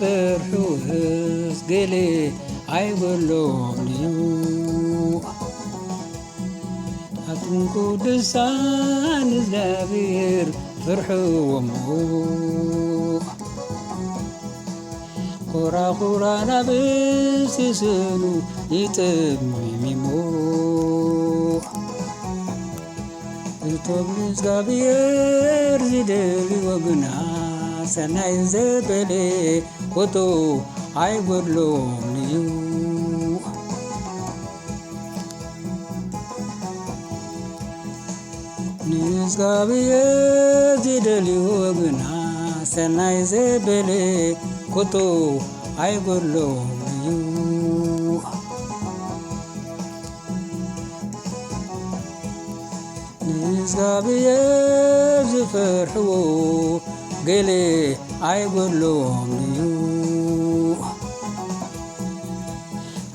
ዝፈርሑስ ገሌ ኣይበሎም እዩ ኣትንኩ ድሳን እግዚኣብሔር ፍርሕዎሞ ኮራኹራ ናብስ ይስእኑ ይጥምሚሞ እቶም እግዚኣብሔር ዝደልይዎ ግና ሰናይ ዘበለ ኮቶ ኣይጐድሎም እዩ ንእግዚኣብሔር ዝደልይዎ ግና ሰናይ ዘበለ ኮቶ ኣይጐድሎም እዩ ንእግዚኣብሔር ዝፈርሕዎ ገሌ ኣይጐድሎም እዩ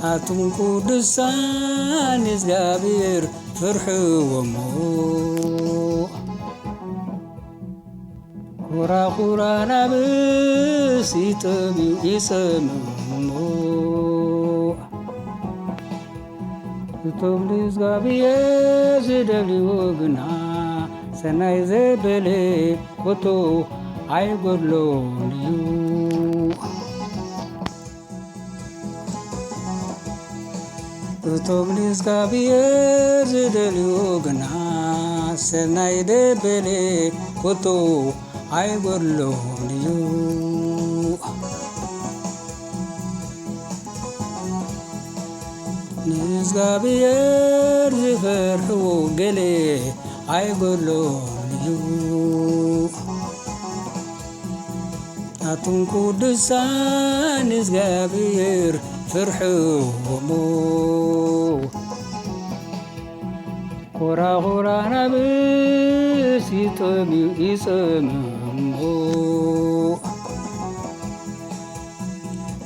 ኣቱም ቅዱሳን እግዚኣብሔር ፍርሕዎሞ ኩራኩራ ናብስ ይጸምሞ እቶም ንእግዚኣብሔር ዝደልይዎ ግና ሰናይ ዘበለ ኮቶ ኣይጐድሎም እዩ እቶም ንእግዚኣብሔር ዝደልይዎ ግና ሰናይ ዘበለ ኮቶ ኣይጐድሎም እዩ ንእግዚኣብሔር ዝፈርሕዎ ገሌ ኣይጐድሎም እዩ ኣቱም ቅዱሳን እግዚኣብሔር ፍርሕዎሞ ኮራኹራ ናብስ ይጸምሞ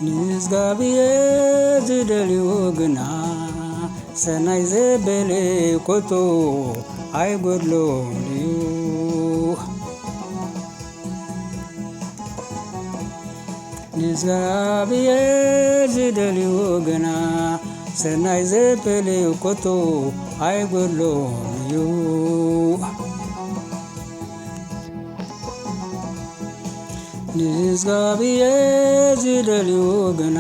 ንእግዚኣብሔር ዝደልይዎ ግና ሰናይ ዘበለ ኮቶ ኣይጐድሎም እዩ ንእግዚኣብሔር ዝደልይዎ ግና ሰናይ ዘበለ ኮቶ ኣይጐድሎም እዩ ንእግዚኣብሔር ዝደልይዎ ግና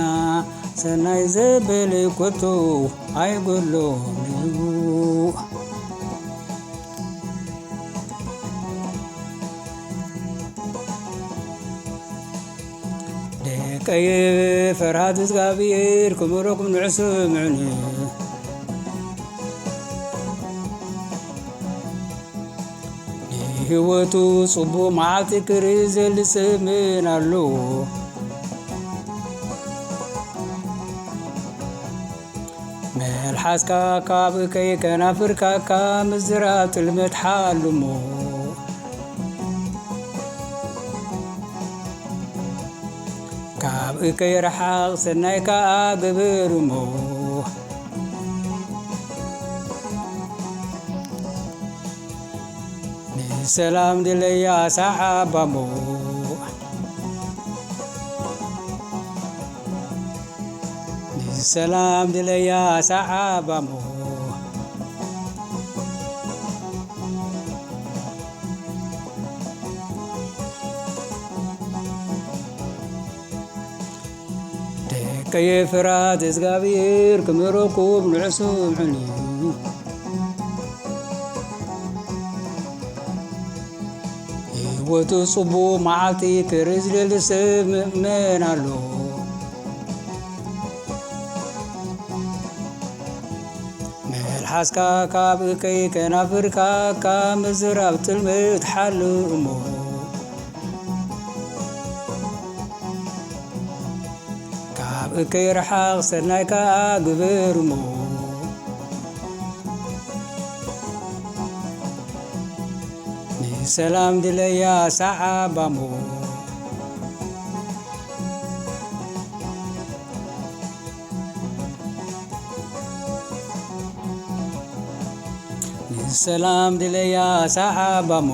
ሰናይ ዘበለ ኮቶ ኣይጐድሎም እዩ ደቀየ ፈርሃት እግዚኣብሔር ክምረኩም ንዕስምዑኒ ንህይወቱ ጽቡቕ መዓልቲ ክርኢ ዘልጽምን ኣሎ መልሓስካ ካብ እከይ ከናፍርካ ምዝራብ ትልመት ሓልሞ ካብ እከይ ረሓቕ ሰናይ ከዓ ግብር እሞ ንሰላም ድለያ ሰዓባሞ ንሰላም ድለያ ሰዓባሞ ደቀየ ፍርሃት እግዚኣብሔር ክምረኩም ንዕስምዑኒ ህይወቱ ጽቡቕ መዓልቲ ክርኢ ዝደሊ ሰብ ምእመን ኣሎ መልሓስካ ካብ እከይ ከናፍርካ ካብ ምዝራብ ትልምት ሓልእ እሞ ካብ እከይ ረሓቕ ሰናይ ከዓ ግብር እሞ ንሰላም ድለያ ሰዓባሞ ንሰላም ድለያ ሰዓባሞ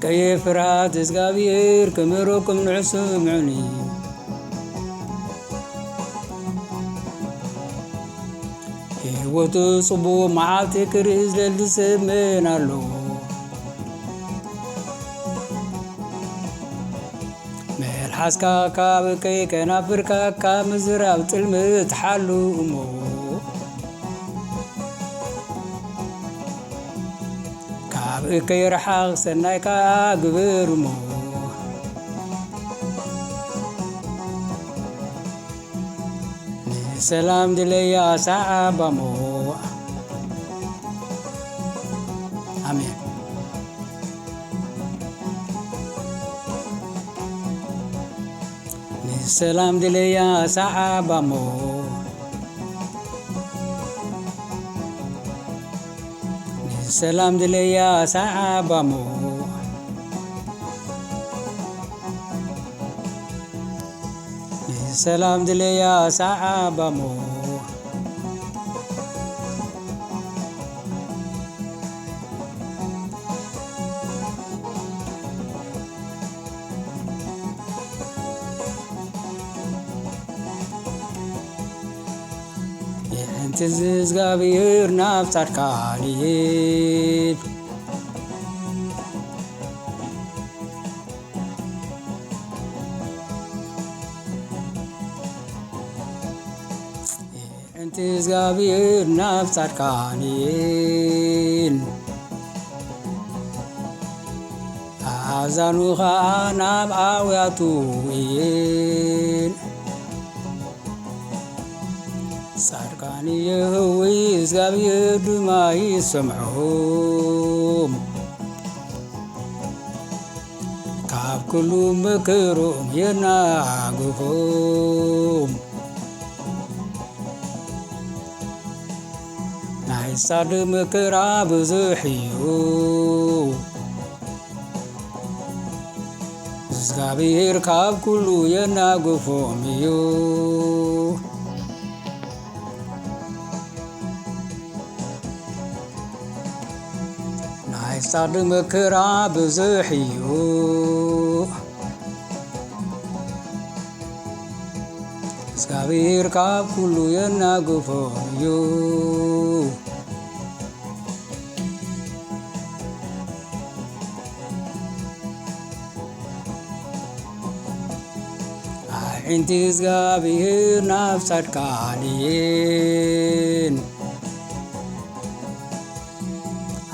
ከየፍርሃት እግዚአብሔር ክምሮኩም ንዕስምዑኒ ሕይወቱ ጽቡቕ መዓልቲ ክርኢ ዝደሊ ሰብ መን ኣሎ መልሓስካ ካብ እከይ ከናፍርካ ካብ ምዝራብ ጥልምት ሓሉ እሞ ካብ እከይ ረሓቕ ሰናይካ ግብር እሞ ንሰላም ድለያ ሰዓባ እሞ አሜን ንሰላም ድለያ ሰዓባ እሞ ንሰላም ድለያ ሰዓባ እሞ ንሰላም ድለያ ሰዓባ እሞ የእንትዝ እግዚአብሔር ናብ ጻድቃን ይሄድ የእንት እግዚአብሔር ናብ ጻድቃን ይሄድ አዛኑ ኸዓ ናብ ኣውያቱ ይሄድ ጻድቃን የህዊ እግዚአብሔር ድማ ይሰምዖም ካብ ኩሉ ምክሮም የናግፎም ናይ ጻድቅ ምክራ ብዙሕ እዩ እግዚአብሔር ካብ ኩሉ የናግፎም እዩ ናይ ጻድቅ ምክራ ብዙሕ እዩ እግዚአብሔር ካብ ኩሉ የናግፎም እዩ ኣዒንቲ እግዚአብሔር ናብ ጻድቃን እየን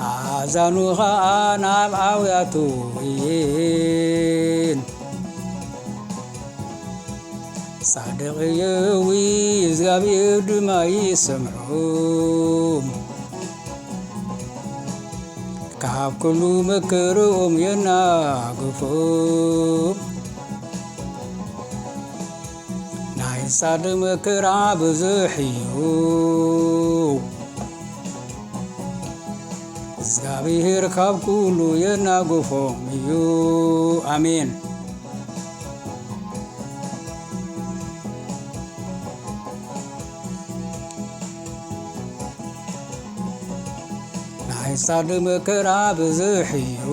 አዛኑ ኸዓ ናብ ኣውያቱ እየን ጻድቅ የህዊ እግዚአብሔር ድማ ይሰምዖም ካብ ኩሉ ምክሮም የናግፎም ናይ ጻድቅ ምክራ ብዙሕ እዩ እግዚአብሔር ካብ ኩሉ የናግፎም እዩ አሜን ናይ ጻድቅ ምክራ ብዙሕ እዩ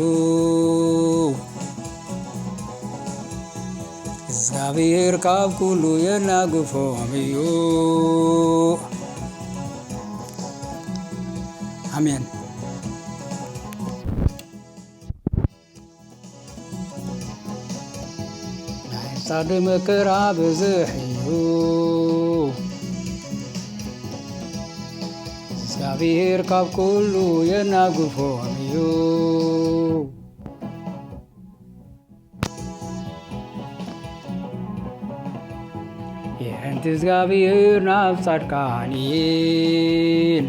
እግዚአብሔር ካብ ኩሉ የናግፎም እዩ አሜን ናይ ጻድቅ ምክራ ብዙሕ እዩ እግዚአብሔር ካብ ኩሉ የናግፎም እዩ የእንት እግዚአብሔር ናብ ጻድቃን ይሄድ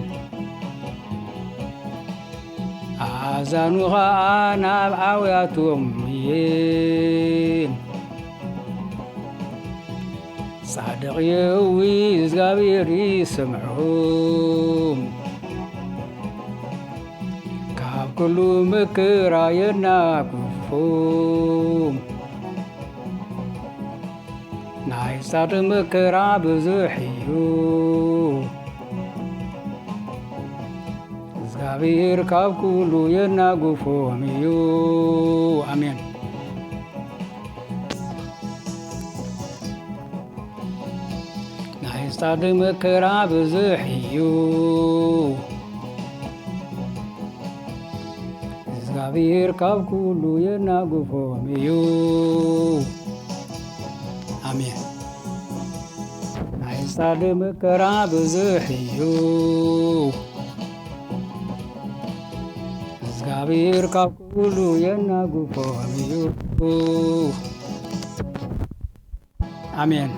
አዛኑ ኸዓ ናብ ኣውያቶም ይሄድ ጻድቅ የህዊ እግዚአብሔር ይሰምዖም ካብ ኩሉ ምክራ የናግፎም ናይ ጻድቅ ምክራ ብዙሕ እዩ እግዚአብሔር ካብ ኩሉ የናጉፎም እዩ አሜን። ናይ ስታድ መከራ ብዙሕ እዩ እግዚአብሔር ካብ ኩሉ የናጉፎም እዩ አሜን። ናይ ስታድ መከራ ብዙሕ እዩ እግዚአብሔር ካብ ኩሉ የናጉፎም እዩ አሜን።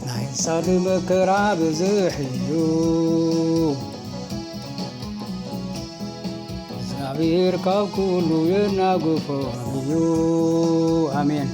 ናይ ስታድ መከራ ብዙሕ እዩ እግዚአብሔር ካብ ኩሉ የናጉፎም እዩ አሜን።